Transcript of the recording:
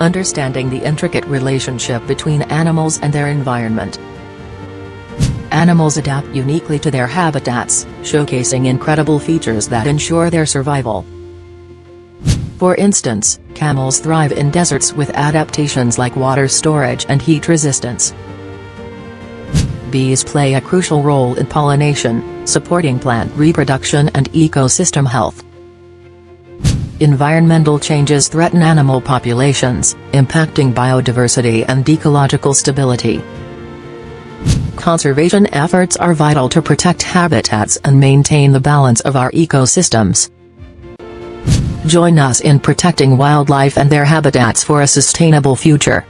understanding the intricate relationship between animals and their environment. Animals adapt uniquely to their habitats, showcasing incredible features that ensure their survival. For instance, camels thrive in deserts with adaptations like water storage and heat resistance. Bees play a crucial role in pollination, supporting plant reproduction and ecosystem health. Environmental changes threaten animal populations, impacting biodiversity and ecological stability. Conservation efforts are vital to protect habitats and maintain the balance of our ecosystems. Join us in protecting wildlife and their habitats for a sustainable future.